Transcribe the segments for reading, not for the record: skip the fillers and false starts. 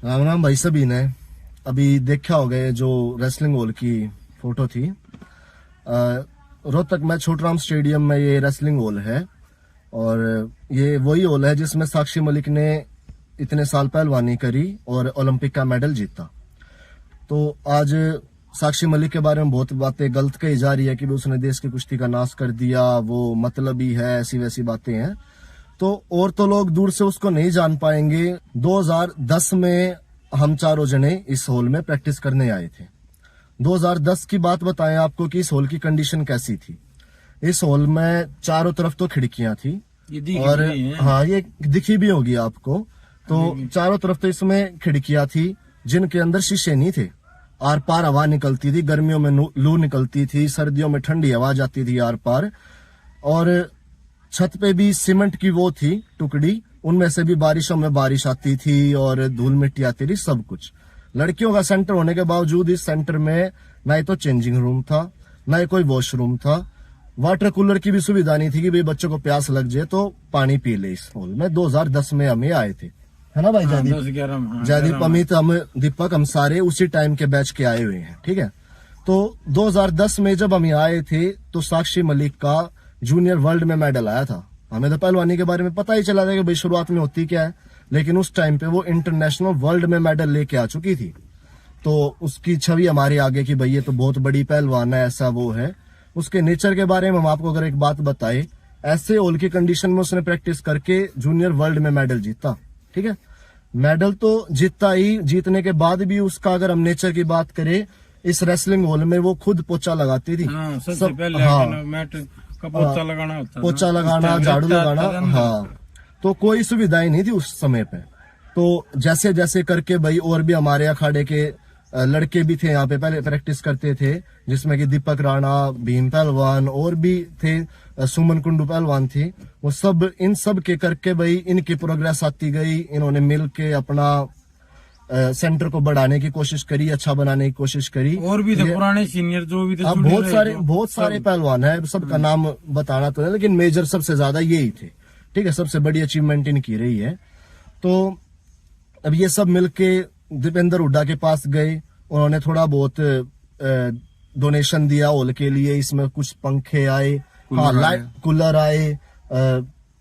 राम राम भाई सभी ने अभी देखा होगा ये जो रेसलिंग हॉल की फोटो थी। रोहतक में छोटराम स्टेडियम में ये रेसलिंग हॉल है और ये वही हॉल है जिसमें साक्षी मलिक ने इतने साल पहलवानी करी और ओलंपिक का मेडल जीता। तो आज साक्षी मलिक के बारे में बहुत बातें गलत कही जा रही है कि उसने देश की कुश्ती का नाश कर दिया, वो मतलबी है, ऐसी वैसी बातें हैं। तो और तो लोग दूर से उसको नहीं जान पाएंगे। 2010 में हम चारों जने इस हॉल में प्रैक्टिस करने आए थे। 2010 की बात बताएं आपको कि इस हॉल की कंडीशन कैसी थी। इस हॉल में चारों तरफ तो खिड़कियां थी और हाँ, ये दिखी भी होगी आपको। तो चारों तरफ तो इसमें खिड़कियां थी जिनके अंदर शीशे नहीं थे। आर पार हवा निकलती थी, गर्मियों में लू निकलती थी, सर्दियों में ठंडी हवा जाती थी आर पार। और छत पे भी सीमेंट की वो थी टुकड़ी, उनमें से भी बारिशों में बारिश आती थी और धूल मिट्टी आती थी, सब कुछ। लड़कियों का सेंटर होने के बावजूद इस सेंटर में ना ही तो चेंजिंग रूम था, ना ही कोई वॉशरूम था। वाटर कूलर की भी सुविधा नहीं थी कि भाई बच्चों को प्यास लग जाए तो पानी पी ले। इस हॉल में 2010 में हम आए थे, है ना भाई? जयदीप, अमित, हम दीपक, हम सारे उसी टाइम के बैच के आए हुए हैं, ठीक है। तो 2010 में जब हम यहाँ आए थे तो साक्षी मलिक का जूनियर वर्ल्ड में मेडल आया था। हमें तो पहलवानी के बारे में पता ही चला था कि भाई शुरुआत में होती क्या है, लेकिन उस टाइम पे वो इंटरनेशनल वर्ल्ड में मेडल लेके आ चुकी थी। तो उसकी छवि हमारे आगे की भाई ये तो बहुत बड़ी पहलवान है, ऐसा वो है। उसके नेचर के बारे में हम आपको अगर एक बात बताए, ऐसे हॉल की कंडीशन में उसने प्रैक्टिस करके जूनियर वर्ल्ड में मेडल जीता, ठीक है। मेडल तो जीता ही, जीतने के बाद भी उसका अगर हम नेचर की बात करें, इस रेसलिंग हॉल में वो खुद पोछा लगाती थी। सबसे पहले पोछा लगाना होता, पोछा लगाना, झाड़ू लगाना, हाँ। तो कोई सुविधाएं नहीं थी उस समय पे। तो जैसे जैसे करके भाई और भी हमारे अखाड़े के लड़के भी थे यहाँ पे पहले प्रैक्टिस करते थे, जिसमें कि दीपक राणा, भीम पहलवान और भी थे, सुमन कुंडू पहलवान थी। वो सब इन सब के करके भाई इनकी प्रोग्रेस आती गई। इन्होंने मिल के अपना सेंटर को बढ़ाने की कोशिश करी, अच्छा बनाने की कोशिश करी। और भी थे पुराने सीनियर जो भी थे, अब बहुत सारे पहलवान है, सबका नाम बताना तो है, लेकिन मेजर सबसे ज्यादा यही थे, ठीक है। सबसे बड़ी अचीवमेंट इनकी रही है। तो अब ये सब मिलके दीपेंद्र हुड्डा के पास गए, उन्होंने थोड़ा बहुत डोनेशन दिया हॉल के लिए। इसमें कुछ पंखे आए, हाँ, कूलर आए,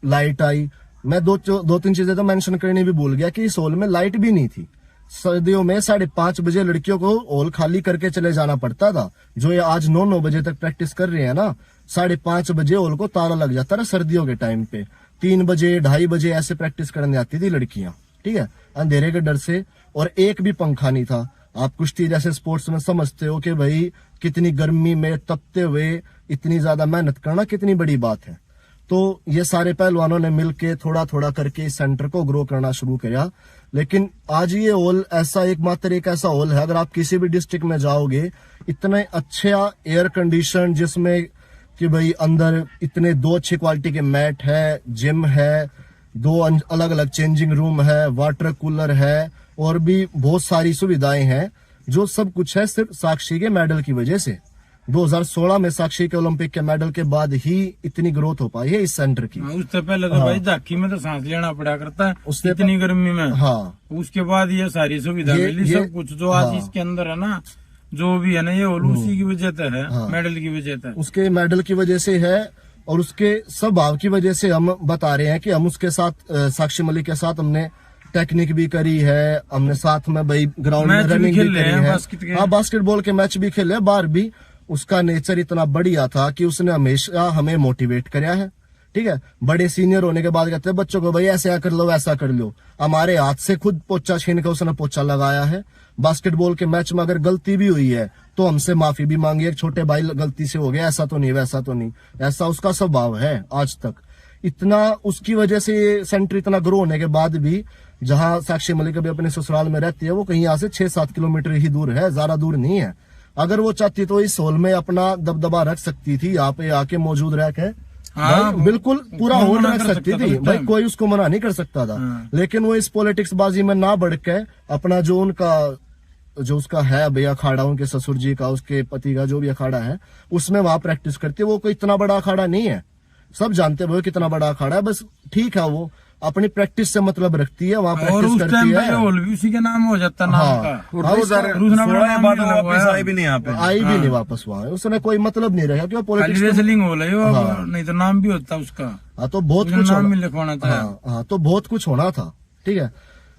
लाइट आई। मैं दो तीन चीजें तो मेंशन करनी भी भूल गया कि इस हॉल में लाइट भी नहीं थी। सर्दियों में 5:30 बजे लड़कियों को हॉल खाली करके चले जाना पड़ता था। जो ये आज 9 बजे तक प्रैक्टिस कर रहे हैं ना, 5:30 बजे हॉल को ताला लग जाता था सर्दियों के टाइम पे। 3 बजे 2:30 बजे ऐसे प्रैक्टिस करने आती थी लड़कियां, ठीक है, अंधेरे के डर से। और एक भी पंखा नहीं था। आप कुश्ती जैसे स्पोर्ट्स में समझते हो कि भाई कितनी गर्मी में तपते हुए इतनी ज्यादा मेहनत करना कितनी बड़ी बात है। तो ये सारे पहलवानों ने मिलके थोड़ा थोड़ा करके इस सेंटर को ग्रो करना शुरू किया। लेकिन आज ये हॉल ऐसा एकमात्र एक ऐसा हॉल है, अगर आप किसी भी डिस्ट्रिक्ट में जाओगे, इतने अच्छा एयर कंडीशन, जिसमें कि भाई अंदर इतने 2 अच्छी क्वालिटी के मैट है, जिम है, 2 अलग अलग चेंजिंग रूम है, वाटर कूलर है और भी बहुत सारी सुविधाएं हैं। जो सब कुछ है सिर्फ साक्षी के मेडल की वजह से। 2016 में साक्षी के ओलंपिक के मेडल के बाद ही इतनी ग्रोथ हो पाई है इस सेंटर की। उससे पहले तो भाई झांकी में तो सांस लेना पड़ा करता है इतनी गर्मी में। हाँ, उसके बाद ये सारी सुविधा मिली, सब कुछ जो आज इसके अंदर है ना, जो भी है ना, ये हॉल उसी की वजह से है, मेडल की वजह से, उसके मेडल की वजह से है। और उसके स्वभाव की वजह से हम बता रहे हैं कि हम उसके साथ साक्षी मलिक के साथ हमने टेक्निक भी करी है, हमने साथ में भाई ग्राउंड में रनिंग भी करी है, हाँ, बास्केटबॉल के मैच भी खेले, बाहर भी। उसका नेचर इतना बढ़िया था कि उसने हमेशा हमें मोटिवेट कराया है, ठीक है। बड़े सीनियर होने के बाद कहते हैं बच्चों को भाई ऐसा कर लो, ऐसा कर लो। हमारे हाथ से खुद पोछा छीन कर उसने पोछा लगाया है। बास्केटबॉल के मैच में अगर गलती भी हुई है तो हमसे माफी भी मांगी है, छोटे भाई गलती से हो गया, ऐसा तो नहीं, वैसा तो नहीं। ऐसा उसका स्वभाव है आज तक। इतना उसकी वजह से ये सेंटर इतना ग्रो होने के बाद भी, जहां साक्षी मलिक अभी अपने ससुराल में रहती है, वो कहीं यहाँ से 6-7 किलोमीटर ही दूर है, ज्यादा दूर नहीं है। अगर वो चाहती तो इस हॉल में अपना दबदबा रख सकती थी, यहाँ पे आके मौजूद रह के बिल्कुल पूरा हॉल रख सकती थी भाई, कोई उसको मना नहीं कर सकता था। लेकिन वो इस पॉलिटिक्स बाजी में ना बढ़ के अपना जो उसका है भैया अखाड़ा, उनके ससुर जी का, उसके पति का जो भी अखाड़ा है, उसमें वहां प्रैक्टिस करती है। वो कोई इतना बड़ा अखाड़ा नहीं है, सब जानते हैं वो कितना बड़ा अखाड़ा है, बस ठीक है वो अपनी प्रैक्टिस से मतलब रखती है, वहाँ और प्रैक्टिस उस करती टाइम है। पे ये हॉल भी उसी के नाम हो जाता नाम हाँ, का। हाँ, दूसरा बड़ा नाम बाद भी लगा हुआ वापस है। आई भी नहीं यहाँ पे, आई भी नहीं वापस वहाँ, उसने कोई मतलब नहीं रखा क्यों खाली पॉलिटिक्स। रेसलिंग हॉल है वो, नहीं तो नाम भी होता उसका। हाँ तो बहुत उसका कुछ नाम भी होना, लिखवाना था। हाँ तो बहुत कुछ होना था, ठीक है।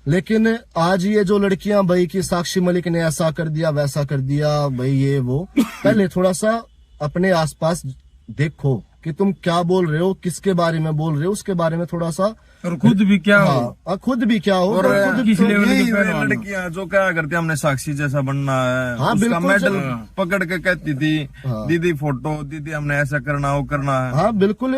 लेकिन आज ये जो लड़कियां भाई की साक्षी मलिक ने ऐसा कर दिया वैसा कर दिया भाई ये वो, पहले थोड़ा सा अपने आसपास देखो कि तुम क्या बोल रहे हो, किसके बारे में बोल रहे हो, उसके बारे में थोड़ा सा, और खुद भी क्या हो। हाँ खुद भी क्या हो, और खुद किस लेवल यही के पहलवान हो। लड़कियां जो क्या करती है, हमने साक्षी जैसा बनना है, हाँ, उसका बिल्कुल मेडल हाँ। पकड़ के कहती थी दीदी फोटो, दीदी हमने ऐसा करना वो करना है। हाँ बिल्कुल।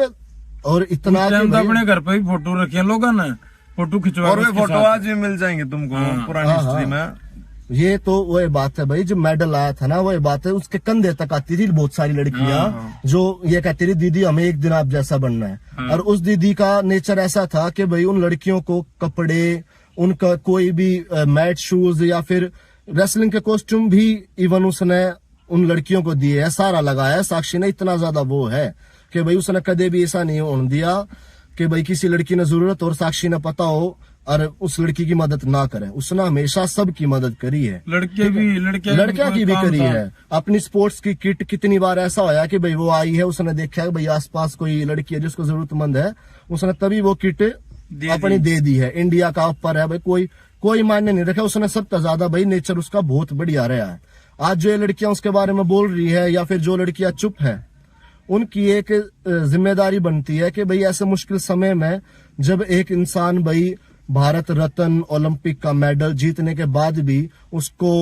और इतना उस कि टाइम तो भाई- अपने घर पे भी फोटो रखे हैं लोगों ने, फोटो खिंचवा और के वे उसके फोटो साथ। आज भी मिल जाएंगे तुमको पुरानी हाँ, हिस्ट्री हाँ। में। ये तो वही बात है भाई, जो मेडल आया था ना वही बात है, उसके कंधे तक आती थी बहुत सारी लड़कियां जो ये कहती थी दीदी हमें एक दिन आप जैसा बनना है। और उस दीदी का नेचर ऐसा था कि भाई उन लड़कियों को कपड़े, उनका कोई भी मैट शूज या फिर रेसलिंग के कॉस्ट्यूम भी इवन उसने उन लड़कियों को दिए है, सारा लगाया है। साक्षी ने इतना ज्यादा वो है कि भाई उसने कदे भी ऐसा नहीं होने दिया कि भाई किसी लड़की ने जरूरत और साक्षी ने पता हो और उस लड़की की मदद ना करे। उसने हमेशा सबकी मदद करी है, लड़कियां की भी करी है। अपनी स्पोर्ट्स की किट कितनी बार ऐसा होया कि भाई वो आई है, उसने देखा है भाई आसपास कोई लड़की है जिसको जरूरतमंद है, उसने तभी वो किट अपनी दे दी है। इंडिया का ऊपर है भाई, कोई मायने नहीं रखा, उसने सबसे ज्यादा भाई नेचर उसका बहुत बढ़िया रहा है। आज जो ये लड़कियां उसके बारे में बोल रही है या फिर जो लड़कियां चुप है, उनकी एक जिम्मेदारी बनती है कि भाई ऐसे मुश्किल समय में जब एक इंसान भाई भारत रत्न ओलंपिक का मेडल जीतने के बाद भी उसको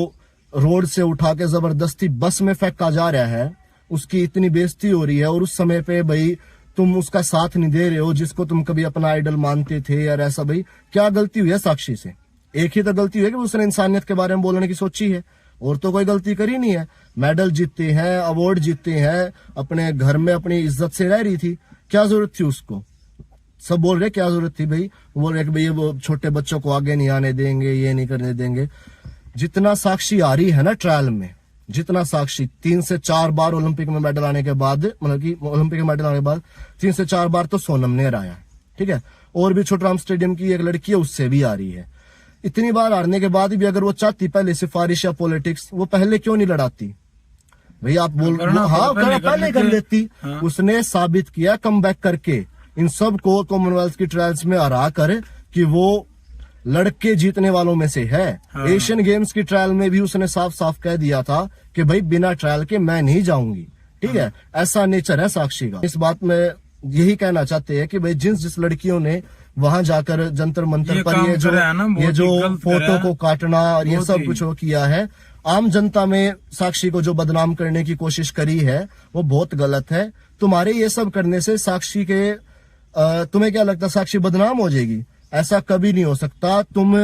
रोड से उठा के जबरदस्ती बस में फेंका जा रहा है, उसकी इतनी बेइज्जती हो रही है, और उस समय पे भाई तुम उसका साथ नहीं दे रहे हो जिसको तुम कभी अपना आइडल मानते थे यार, ऐसा भाई क्या गलती हुई है साक्षी से? एक ही तो गलती हुई है कि उसने इंसानियत के बारे में बोलने की सोची है, और तो कोई गलती करी नहीं है। मेडल जीतते हैं, अवार्ड जीतते हैं, अपने घर में अपनी इज्जत से रह रही थी, क्या जरूरत थी उसको? सब बोल रहे क्या जरूरत थी भाई, बोल रहे कि भाई वो छोटे बच्चों को आगे नहीं आने देंगे, ये नहीं करने देंगे। जितना साक्षी आ रही है ना ट्रायल में, जितना साक्षी 3 से 4 बार ओलंपिक में मेडल आने के बाद, मतलब कि ओलंपिक में मेडल आने के बाद 3 से 4 बार तो सोनम ने आया है, ठीक है। और भी छोटराम स्टेडियम की एक लड़की है, उससे भी आ रही है। इतनी बार हारने के बाद भी अगर वो चाहती पहले सिफारिश या पॉलिटिक्स, वो पहले क्यों नहीं लड़ाती भाई? आप बोल हाँ पहले कर लेती। उसने साबित किया कमबैक करके इन सब को कॉमनवेल्थ की ट्रायल्स में हरा कर कि वो लड़के जीतने वालों में से है। एशियन गेम्स की ट्रायल में भी उसने साफ साफ कह दिया था कि भाई बिना ट्रायल के मैं नहीं जाऊंगी, ठीक है। ऐसा नेचर है साक्षी का। इस बात में यही कहना चाहते हैं कि भाई जिस लड़कियों ने वहां जाकर जंतर मंतर पर ये जो फोटो को काटना और ये सब कुछ किया है, आम जनता में साक्षी को जो बदनाम करने की कोशिश करी है वो बहुत गलत है। तुम्हारे ये सब करने से साक्षी के तुम्हें क्या लगता है साक्षी बदनाम हो जाएगी? ऐसा कभी नहीं हो सकता। तुम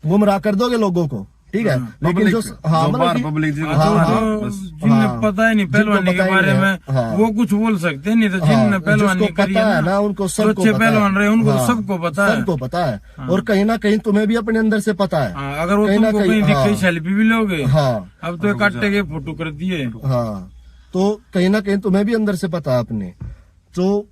गुमराह कर दोगे लोगों को, ठीक है। लेकिन जो पब्लिक जिन्हें पता ही नहीं पहलवानी के बारे में वो कुछ बोल सकते हैं, नहीं तो जिन्हें पहलवानी करी है ना उनको सबको पहलवान रहे उनको सबको पता है। और कहीं ना कहीं तुम्हें भी अपने अंदर से पता है। अगर वो तुमको कहीं दिखे सेल्फी भी लोगे, अब तो काटे के फोटो कर दिए, तो कहीं ना कहीं तुम्हें भी अंदर से पता है अपने। तो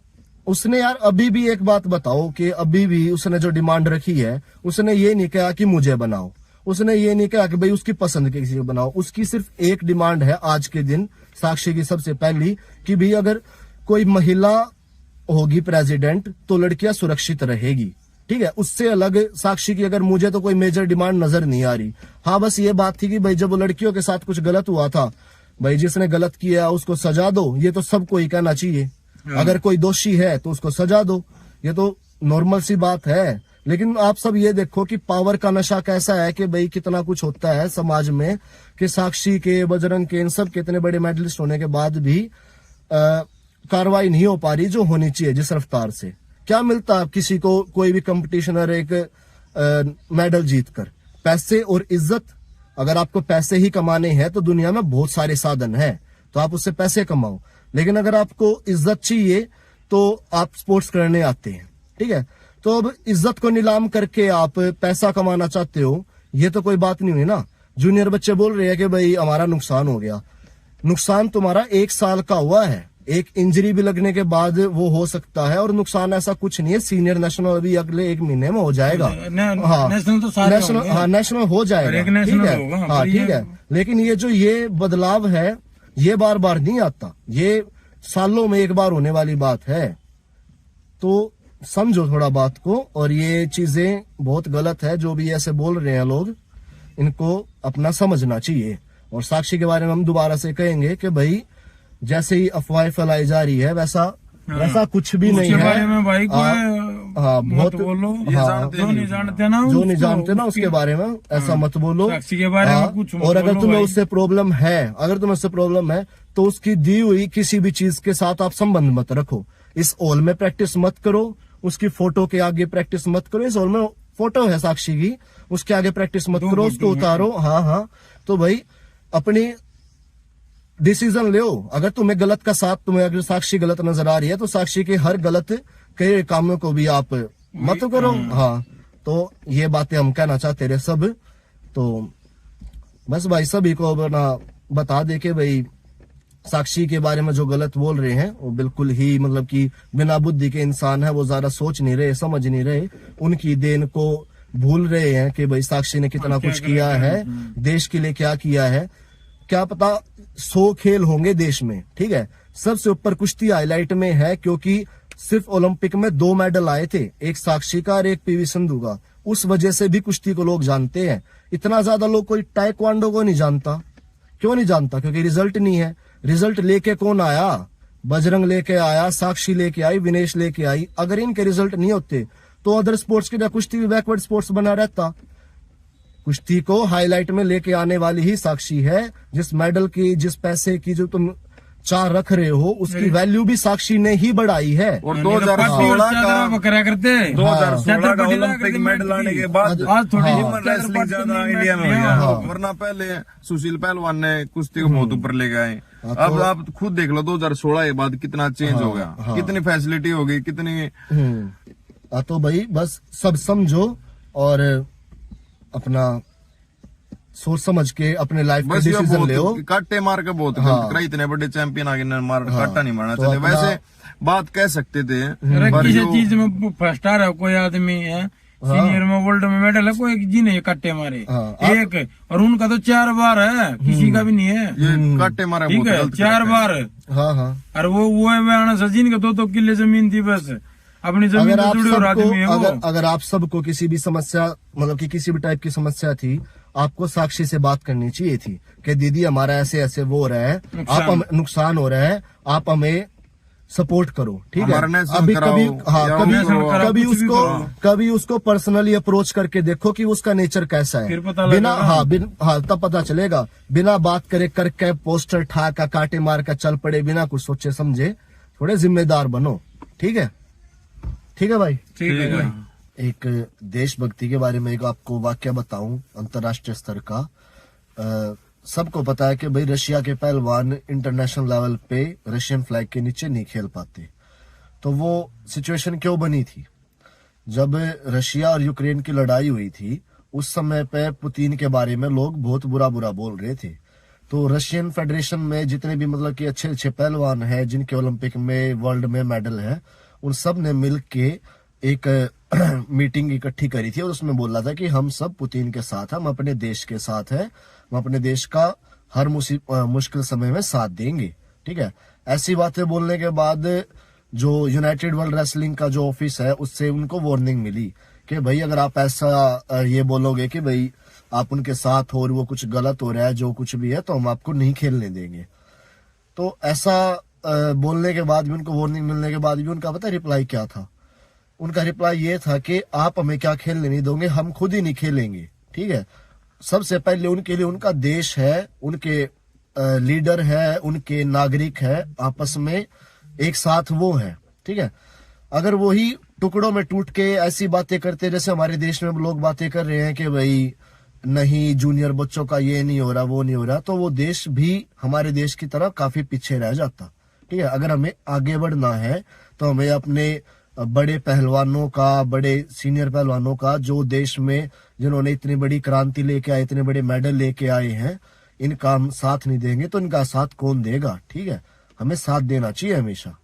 उसने यार अभी भी एक बात बताओ कि अभी भी उसने जो डिमांड रखी है, उसने ये नहीं कहा कि मुझे बनाओ, उसने ये नहीं कहा कि भाई उसकी पसंद के किसी को बनाओ। उसकी सिर्फ एक डिमांड है आज के दिन, साक्षी की सबसे पहली, कि भाई अगर कोई महिला होगी प्रेसिडेंट तो लड़कियां सुरक्षित रहेगी, ठीक है। उससे अलग साक्षी की अगर मुझे तो कोई मेजर डिमांड नजर नहीं आ रही। हाँ बस ये बात थी कि भाई जब वो लड़कियों के साथ कुछ गलत हुआ था, भाई जिसने गलत किया उसको सजा दो, ये तो सबको ही कहना चाहिए। अगर कोई दोषी है तो उसको सजा दो, ये तो नॉर्मल सी बात है। लेकिन आप सब ये देखो कि पावर का नशा कैसा है कि भाई कितना कुछ होता है समाज में, कि साक्षी के, बजरंग के, इन सब के इतने बड़े मेडलिस्ट होने के बाद भी कार्रवाई नहीं हो पा रही जो होनी चाहिए जिस रफ्तार से। क्या मिलता है किसी को, कोई भी कंपटीशनर एक मेडल जीतकर? पैसे और इज्जत। अगर आपको पैसे ही कमाने हैं तो दुनिया में बहुत सारे साधन हैं, तो आप उससे पैसे कमाओ। लेकिन अगर आपको इज्जत चाहिए तो आप स्पोर्ट्स करने आते हैं, ठीक है। तो अब इज्जत को नीलाम करके आप पैसा कमाना चाहते हो, ये तो कोई बात नहीं हुई ना। जूनियर बच्चे बोल रहे हैं कि भाई हमारा नुकसान हो गया। नुकसान तुम्हारा 1 साल का हुआ है, एक इंजरी भी लगने के बाद वो हो सकता है, और नुकसान ऐसा कुछ नहीं है। सीनियर नेशनल अभी अगले 1 महीने में हो जाएगा। हाँ, नेशनल तो सारे नेशनल, होंगे। हाँ नेशनल हो जाएगा, एक नेशनल ठीक है, होगा, हाँ पर ठीक है। लेकिन ये जो ये बदलाव है ये बार बार नहीं आता, ये सालों में एक बार होने वाली बात है। तो समझो थोड़ा बात को, और ये चीजें बहुत गलत है जो भी ऐसे बोल रहे हैं लोग, इनको अपना समझना चाहिए। और साक्षी के बारे में हम दोबारा से कहेंगे कि भाई जैसे ही अफवाहें फैलाई जा रही है वैसा कुछ भी नहीं है। बारे में भाई हाँ बहुत बोलो, हाँ, जो नहीं जानते ना, जो नहीं जानते ना उसके बारे में ऐसा मत बोलो। साक्षी के बारे में कुछ मत और अगर बोलो तुम्हें भाई। उससे प्रॉब्लम है, अगर तुम्हें उससे प्रॉब्लम है तो उसकी दी हुई किसी भी चीज के साथ आप संबंध मत रखो। इस हॉल में प्रैक्टिस मत करो, उसकी फोटो के आगे प्रैक्टिस मत करो। इस हॉल में फोटो है साक्षी की, उसके आगे प्रैक्टिस मत करो, उसको उतारो। हाँ, तो भाई अपनी डिसीजन लो। अगर तुम्हें गलत का साथ, तुम्हें अगर साक्षी गलत नजर आ रही है तो साक्षी के हर गलत कई कामों को भी आप मत करो। हाँ, तो ये बातें हम कहना चाहते रहे सब। तो बस भाई सभी को अपना बता दे के भाई साक्षी के बारे में जो गलत बोल रहे हैं वो बिल्कुल ही मतलब कि बिना बुद्धि के इंसान है, वो ज्यादा सोच नहीं रहे, समझ नहीं रहे, उनकी देन को भूल रहे हैं कि भाई साक्षी ने कितना कुछ किया है, देश के लिए क्या किया है। क्या पता 100 खेल होंगे देश में, ठीक है, सबसे ऊपर कुश्ती हाईलाइट में है, क्योंकि सिर्फ ओलंपिक में 2 मेडल आए थे, एक साक्षी का और एक पीवी संधू का। उस वजह से भी कुश्ती को लोग जानते हैं। इतना ज्यादा लोग कोई ताइक्वांडो को नहीं जानता। क्यों नहीं जानता? क्योंकि रिजल्ट नहीं है। रिजल्ट लेके कौन आया? बजरंग लेके आया, साक्षी लेके आई, विनेश लेके आई। अगर इनके रिजल्ट नहीं होते तो अदर स्पोर्ट्स की कुश्ती भी बैकवर्ड स्पोर्ट्स बना रहता। कुश्ती को हाईलाइट में लेके आने वाली ही साक्षी है। जिस मेडल की, जिस पैसे की जो तुम चार रख रहे हो, उसकी वैल्यू भी साक्षी ने ही बढ़ाई है। और 2016 का करा करते 2016 का ओलंपिक मेडल आने के बाद आज थोड़ी ह्यूमन रेसलिंग ज्यादा इंडिया में हो गया। वरना पहले सुशील पहलवान ने कुश्ती को बहुत ऊपर ले गए। अब आप खुद देख लो 2016 के बाद कितना चेंज हो गया, कितनी फैसिलिटी हो गई, कितनी। तो भाई बस सब समझो और अपना सोच समझ के अपने लाइफ का डिसीजन ले। काटे मार के बहुत इतने बड़े चैंपियन आगे काटा नहीं मारना चाहिए। वैसे बात कह सकते थे, किसी चीज में फर्स्ट आ रहा है कोई आदमी है, सीनियर में वर्ल्ड में मेडल है, कोई जिन्हें कट्टे मारे एक, और उनका तो 4 बार है, किसी का भी नहीं है। ये काटे मारे ठीक है, 4 बार। और वो आना सचिन के 2 किले जमीन थी बस, अपनी जमीन से जुड़े और आदमी है वो। अगर आप सबको किसी भी समस्या, मतलब कि किसी भी टाइप की समस्या थी, आपको साक्षी से बात करनी चाहिए थी कि दीदी हमारा ऐसे ऐसे वो हो रहा है, आप हमें नुकसान हो रहा है, आप हमें सपोर्ट करो, ठीक है। अभी कभी उसको पर्सनली अप्रोच करके देखो कि उसका नेचर कैसा है। बिना तब पता चलेगा। बिना बात करे करके पोस्टर ठाका काटे मार का चल पड़े, बिना कुछ सोचे समझे, थोड़े जिम्मेदार बनो, ठीक है। ठीक है भाई, ठीक है भाई। एक देशभक्ति के बारे में एक आपको वाक्य बताऊं अंतरराष्ट्रीय स्तर का। सबको पता है कि भाई रशिया के पहलवान इंटरनेशनल लेवल पे रशियन फ्लैग के नीचे नहीं खेल पाते। तो वो सिचुएशन क्यों बनी थी? जब रशिया और यूक्रेन की लड़ाई हुई थी, उस समय पे पुतिन के बारे में लोग बहुत बुरा बोल रहे थे। तो रशियन फेडरेशन में जितने भी मतलब कि अच्छे अच्छे पहलवान हैं, जिनके ओलंपिक में वर्ल्ड में मेडल है, उन सब ने मिल के एक मीटिंग इकट्ठी करी थी और उसमें बोला था कि हम सब पुतिन के साथ हैं, हम अपने देश के साथ हैं, हम अपने देश का हर मुश्किल समय में साथ देंगे, ठीक है। ऐसी बातें बोलने के बाद जो यूनाइटेड वर्ल्ड रेसलिंग का जो ऑफिस है, उससे उनको वार्निंग मिली कि भाई अगर आप ऐसा ये बोलोगे कि भाई आप उनके साथ हो और वो कुछ गलत हो रहा है, जो कुछ भी है, तो हम आपको नहीं खेलने देंगे। तो ऐसा बोलने के बाद भी, उनको वार्निंग मिलने के बाद भी, उनका पता रिप्लाई क्या था? उनका रिप्लाई ये था कि आप हमें क्या खेलने नहीं दोगे, हम खुद ही नहीं खेलेंगे, ठीक है। सबसे पहले उनके लिए उनका देश है, उनके लीडर है, उनके नागरिक है, आपस में एक साथ वो है, ठीक है। अगर वो ही टुकड़ों में टूट के ऐसी बातें करते जैसे हमारे देश में लोग बातें कर रहे हैं कि भाई नहीं जूनियर बच्चों का ये नहीं हो रहा, वो नहीं हो रहा, तो वो देश भी हमारे देश की तरह काफी पीछे रह जाता, ठीक है। अगर हमें आगे बढ़ना है तो हमें अपने बड़े पहलवानों का, बड़े सीनियर पहलवानों का, जो देश में जिन्होंने इतनी बड़ी क्रांति लेके आए, इतने बड़े मेडल लेके आए हैं, इनका हम साथ नहीं देंगे तो इनका साथ कौन देगा, ठीक है। हमें साथ देना चाहिए हमेशा।